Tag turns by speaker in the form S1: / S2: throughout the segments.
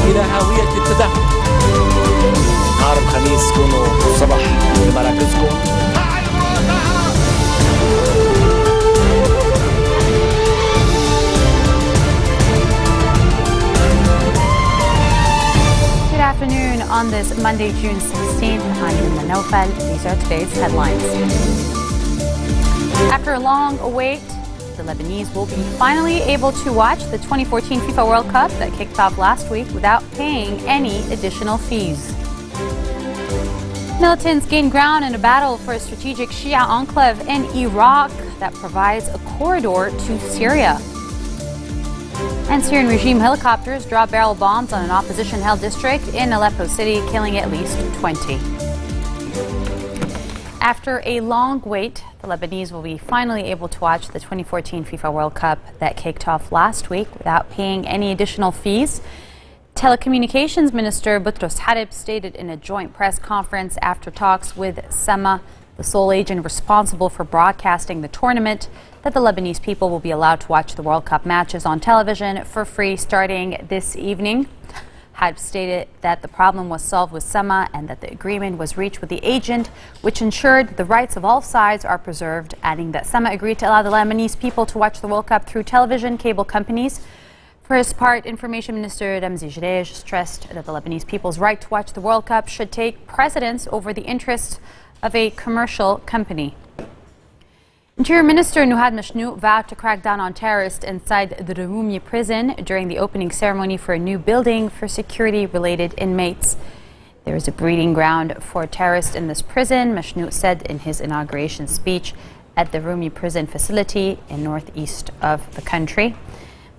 S1: إلى هاوية التدهور. نهار الخميس كونوا الصبح بمراكزكم.
S2: Good afternoon on this Monday, June 16th. I'm Imma Naufal. These are today's headlines. After a long wait, the Lebanese will be finally able to watch the 2014 FIFA World Cup that kicked off last week without paying any additional fees. Militants gain ground in a battle for a strategic Shia enclave in Iraq that provides a corridor to Syria. And Syrian regime helicopters drop barrel bombs on an opposition-held district in Aleppo City, killing at least 20. After a long wait, the Lebanese will be finally able to watch the 2014 FIFA World Cup that kicked off last week without paying any additional fees. Telecommunications Minister Boutros Harib stated in a joint press conference after talks with SEMA, the sole agent responsible for broadcasting the tournament, that the Lebanese people will be allowed to watch the World Cup matches on television for free starting this evening. Harib stated that the problem was solved with SEMA and that the agreement was reached with the agent, which ensured the rights of all sides are preserved, adding that SEMA agreed to allow the Lebanese people to watch the World Cup through television cable companies. For his part, Information Minister Ramzi Jreij stressed that the Lebanese people's right to watch the World Cup should take precedence over the interests of a commercial company. Interior Minister Nuhad Mashnout vowed to crack down on terrorists inside the Rumoumié prison during the opening ceremony for a new building for security-related inmates. There is a breeding ground for terrorists in this prison, Mashnout said in his inauguration speech at the Rumoumié prison facility in northeast of the country.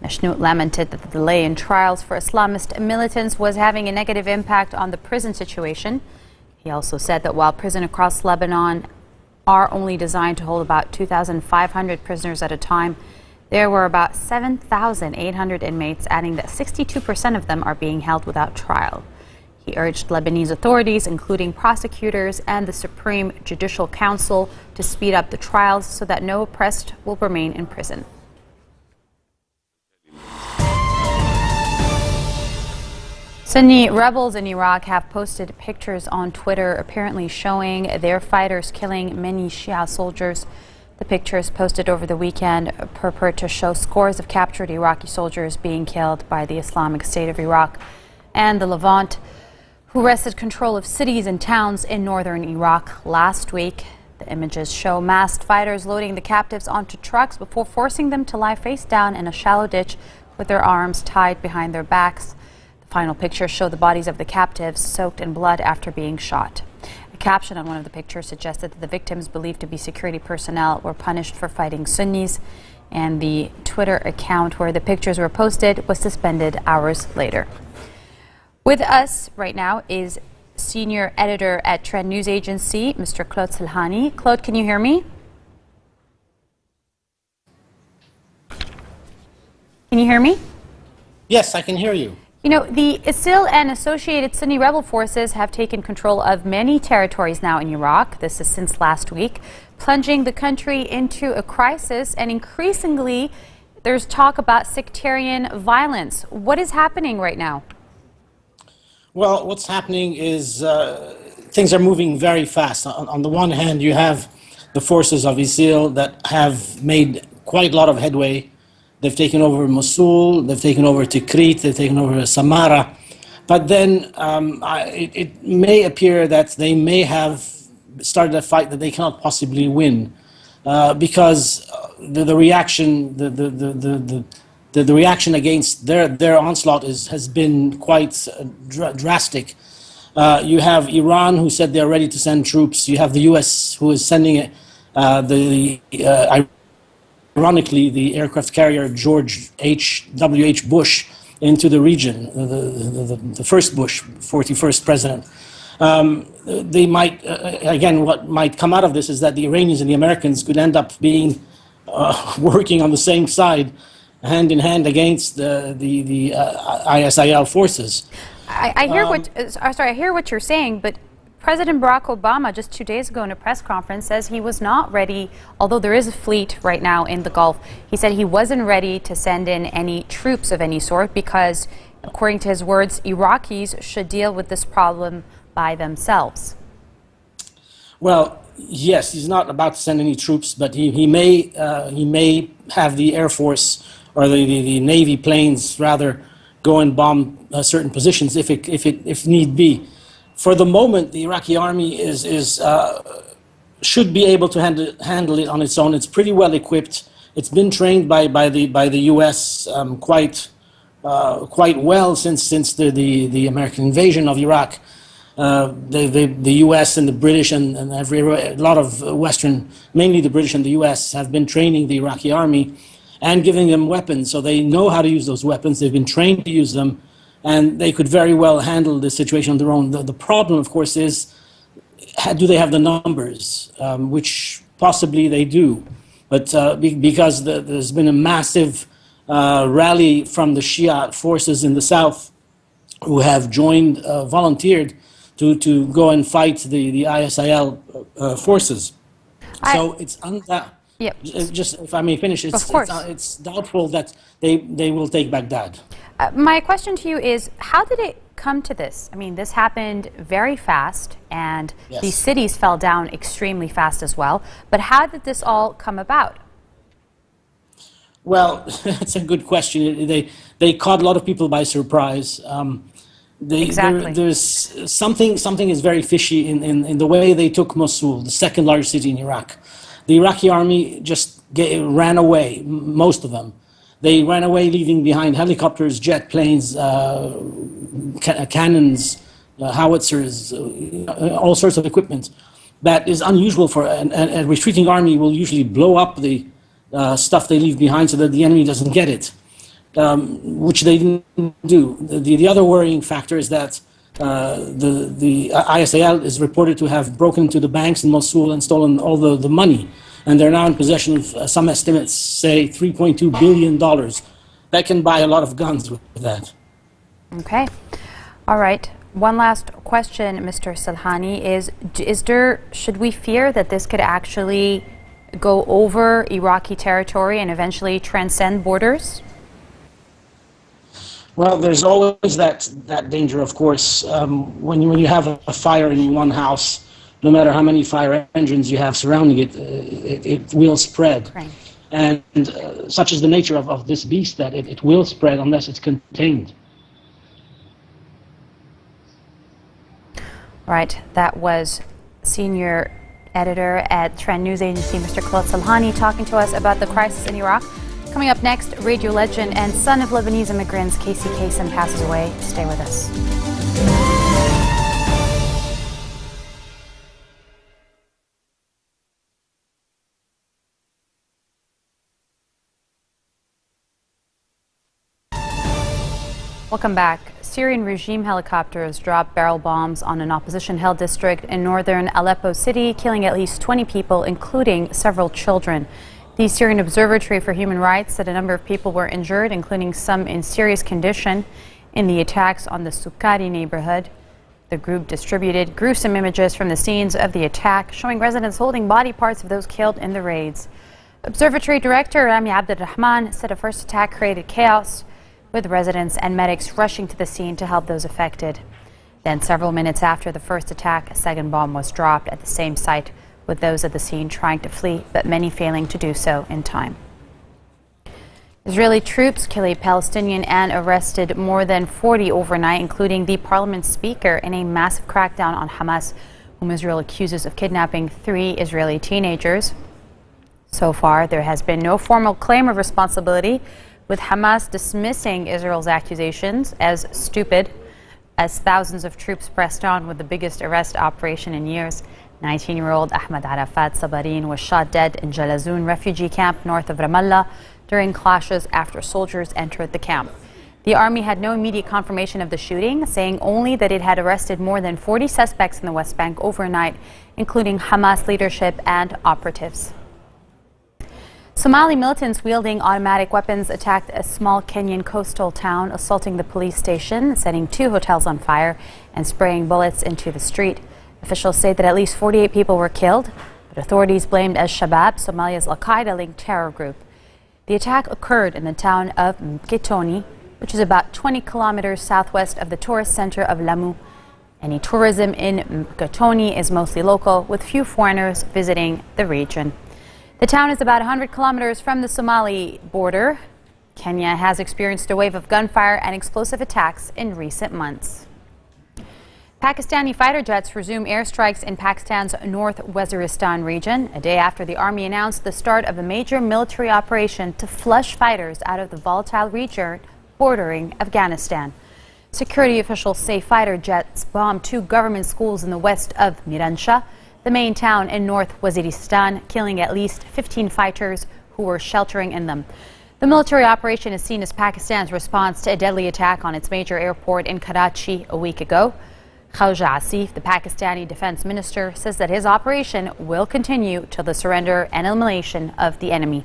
S2: Mashnout lamented that the delay in trials for Islamist militants was having a negative impact on the prison situation. He also said that while prisons across Lebanon are only designed to hold about 2,500 prisoners at a time, there were about 7,800 inmates, adding that 62% of them are being held without trial. He urged Lebanese authorities, including prosecutors and the Supreme Judicial Council, to speed up the trials so that no oppressed will remain in prison. Sunni rebels in Iraq have posted pictures on Twitter apparently showing their fighters killing many Shia soldiers. The pictures posted over the weekend purport to show scores of captured Iraqi soldiers being killed by the Islamic State of Iraq and the Levant, who wrested control of cities and towns in northern Iraq last week. The images show masked fighters loading the captives onto trucks before forcing them to lie face down in a shallow ditch with their arms tied behind their backs. Final pictures show the bodies of the captives soaked in blood after being shot. A caption on one of the pictures suggested that the victims, believed to be security personnel, were punished for fighting Sunnis, and the Twitter account where the pictures were posted was suspended hours later. With us right now is senior editor at Trend News Agency, Mr. Claude Silhani. Claude, can you hear me? Can you hear me?
S3: Yes, I can hear you.
S2: You know, the ISIL and associated Sunni rebel forces have taken control of many territories now in Iraq. This is since last week, plunging the country into a crisis, and increasingly there's talk about sectarian violence. What is happening right now?
S3: Well, what's happening is things are moving very fast. On the one hand, you have the forces of ISIL that have made quite a lot of headway. They've taken over Mosul, they've taken over Tikrit, they've taken over Samarra. But then it may appear that they may have started a fight that they cannot possibly win because the reaction, the reaction against their onslaught has been quite drastic. You have Iran, who said they're ready to send troops. You have the U.S., who is sending ironically, the aircraft carrier George W.H. Bush into the region, the first Bush, 41st president. They might, again, what might come out of this is that the Iranians and the Americans could end up being working on the same side, hand in hand against the ISIL forces.
S2: I hear what you're saying, but President Barack Obama just 2 days ago in a press conference says he was not ready, although there is a fleet right now in the Gulf, he said he wasn't ready to send in any troops of any sort because According to his words, Iraqis should deal with this problem by themselves.
S3: Well, yes, he's not about to send any troops, but he may have the Air Force or the Navy planes rather go and bomb certain positions if need be. For the moment, the Iraqi army should be able to handle it on its own. It's pretty well equipped. It's been trained by the U.S. Quite well since the American invasion of Iraq. The U.S. and the British and a lot of Western, mainly the British and the U.S. have been training the Iraqi army and giving them weapons, so they know how to use those weapons. They've been trained to use them, and they could very well handle the situation on their own. The problem, of course, is do they have the numbers, which possibly they do, but because there's been a massive rally from the Shia forces in the south who have joined, volunteered to go and fight the ISIL forces. So it's
S2: Yep.
S3: just if I may finish, it's doubtful that they will take Baghdad.
S2: My question to you is, how did it come to this? I mean, this happened very fast, and
S3: Yes.
S2: these cities fell down extremely fast as well. But how did this all come about?
S3: Well, it's a good question. They caught a lot of people by surprise.
S2: Exactly.
S3: There's something is very fishy in the way they took Mosul, the second largest city in Iraq. The Iraqi army just ran away, most of them. They ran away, leaving behind helicopters, jet planes, cannons, howitzers, all sorts of equipment. That is unusual for a retreating army. Will usually blow up the stuff they leave behind so that the enemy doesn't get it, which they didn't do. The other worrying factor is that the ISIL is reported to have broken into the banks in Mosul and stolen all the money. And they're now in possession of, some estimates say, $3.2 billion. That can buy a lot of guns with that.
S2: Okay. All right. One last question, Mr. Salhani, should we fear that this could actually go over Iraqi territory and eventually transcend borders?
S3: Well, there's always that danger, of course. When you have a fire in one house, no matter how many fire engines you have surrounding it, it will spread.
S2: Right.
S3: And such is the nature of this beast, that it will spread unless it's contained.
S2: Right. That was senior editor at Trend News Agency, Mr. Khaled Salhani, talking to us about the crisis in Iraq. Coming up next, radio legend and son of Lebanese immigrants, Casey Kasem, passes away. Stay with us. Welcome back. Syrian regime helicopters dropped barrel bombs on an opposition-held district in northern Aleppo city, killing at least 20 people, including several children. The Syrian Observatory for Human Rights said a number of people were injured, including some in serious condition, in the attacks on the Sukkari neighborhood. The group distributed gruesome images from the scenes of the attack, showing residents holding body parts of those killed in the raids. Observatory Director Rami Abdulrahman said a first attack created chaos, with residents and medics rushing to the scene to help those affected. Then, several minutes after the first attack, a second bomb was dropped at the same site, with those at the scene trying to flee, but many failing to do so in time. Israeli troops killed a Palestinian and arrested more than 40 overnight, including the parliament speaker, in a massive crackdown on Hamas, whom Israel accuses of kidnapping 3 Israeli teenagers. So far, there has been no formal claim of responsibility, with Hamas dismissing Israel's accusations as stupid, as thousands of troops pressed on with the biggest arrest operation in years. 19-year-old Ahmed Arafat Sabarin was shot dead in Jalazun refugee camp north of Ramallah during clashes after soldiers entered the camp. The army had no immediate confirmation of the shooting, saying only that it had arrested more than 40 suspects in the West Bank overnight, including Hamas leadership and operatives. Somali militants wielding automatic weapons attacked a small Kenyan coastal town, assaulting the police station, setting 2 hotels on fire, and spraying bullets into the street. Officials say that at least 48 people were killed, but authorities blamed al-Shabaab, Somalia's al-Qaeda-linked terror group. The attack occurred in the town of Mkitoni, which is about 20 kilometers southwest of the tourist center of Lamu. Any tourism in Mkotoni is mostly local, with few foreigners visiting the region. The town is about 100 kilometers from the Somali border. Kenya has experienced a wave of gunfire and explosive attacks in recent months. Pakistani fighter jets resume airstrikes in Pakistan's North Waziristan region, a day after the army announced the start of a major military operation to flush fighters out of the volatile region bordering Afghanistan. Security officials say fighter jets bombed 2 government schools in the west of Miransha, the main town in North Waziristan, killing at least 15 fighters who were sheltering in them. The military operation is seen as Pakistan's response to a deadly attack on its major airport in Karachi a week ago. Khawaja Asif, the Pakistani defense minister, says that his operation will continue till the surrender and elimination of the enemy.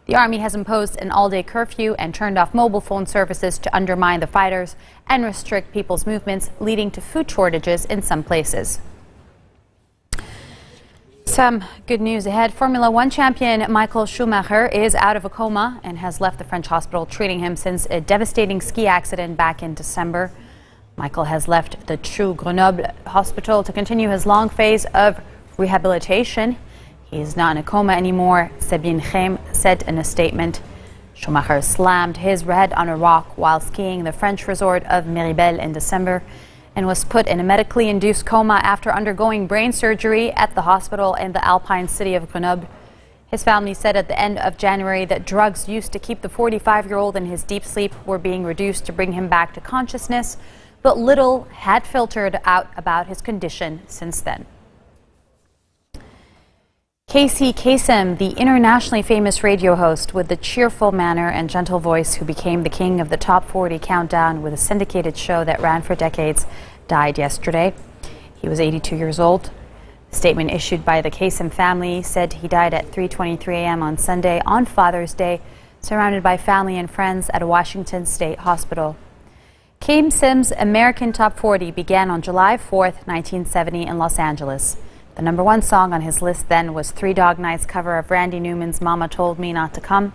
S2: The army has imposed an all-day curfew and turned off mobile phone services to undermine the fighters and restrict people's movements, leading to food shortages in some places. Some good news ahead. Formula One champion Michael Schumacher is out of a coma and has left the French hospital treating him since a devastating ski accident back in December. Michael has left the True Grenoble hospital to continue his long phase of rehabilitation. He is not in a coma anymore, Sabine Khem said in a statement. Schumacher slammed his head on a rock while skiing the French resort of Méribel in December and was put in a medically induced coma after undergoing brain surgery at the hospital in the Alpine city of Grenoble. His family said at the end of January that drugs used to keep the 45-year-old in his deep sleep were being reduced to bring him back to consciousness, but little had filtered out about his condition since then. Casey Kasem, the internationally famous radio host with the cheerful manner and gentle voice who became the king of the Top 40 countdown with a syndicated show that ran for decades, died yesterday. He was 82 years old. A statement issued by the Kasem family said he died at 3:23 a.m. on Sunday on Father's Day, surrounded by family and friends at a Washington State hospital. Kasem's American Top 40 began on July 4th, 1970 in Los Angeles. The #1 song on his list then was Three Dog Night's cover of Randy Newman's Mama Told Me Not to Come.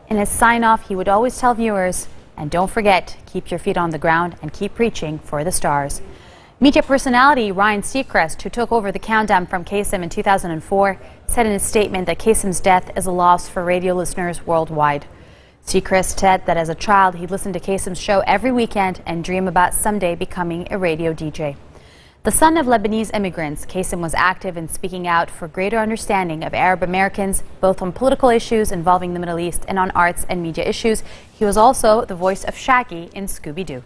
S2: In his sign-off, he would always tell viewers, and don't forget, keep your feet on the ground and keep reaching for the stars. Media personality Ryan Seacrest, who took over the countdown from Kasem in 2004, said in a statement that Kasem's death is a loss for radio listeners worldwide. Seacrest said that as a child, he listened to Kasem's show every weekend and dreamed about someday becoming a radio DJ. The son of Lebanese immigrants, Kasem was active in speaking out for greater understanding of Arab Americans, both on political issues involving the Middle East and on arts and media issues. He was also the voice of Shaggy in Scooby-Doo.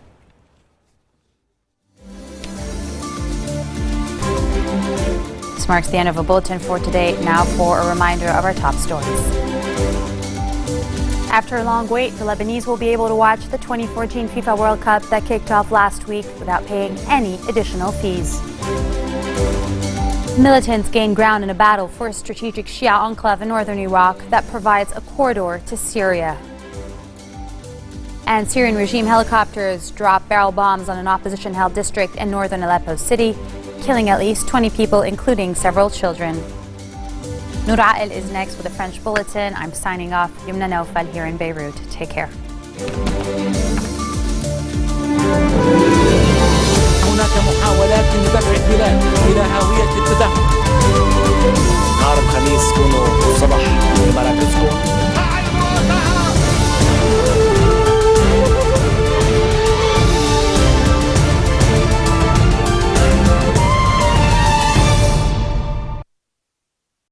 S2: This marks the end of a bulletin for today. Now for a reminder of our top stories. After a long wait, the Lebanese will be able to watch the 2014 FIFA World Cup that kicked off last week without paying any additional fees. Militants gain ground in a battle for a strategic Shia enclave in northern Iraq that provides a corridor to Syria. And Syrian regime helicopters drop barrel bombs on an opposition-held district in northern Aleppo city, killing at least 20 people, including several children. Noor Ael is next with a French bulletin. I'm signing off. Yumna Naufal here in Beirut. Take care.
S1: هناك محاولات لدفع البلاد إلى هاوية التدهور. نهار الخميس كونوا الصبح في مراكزكم.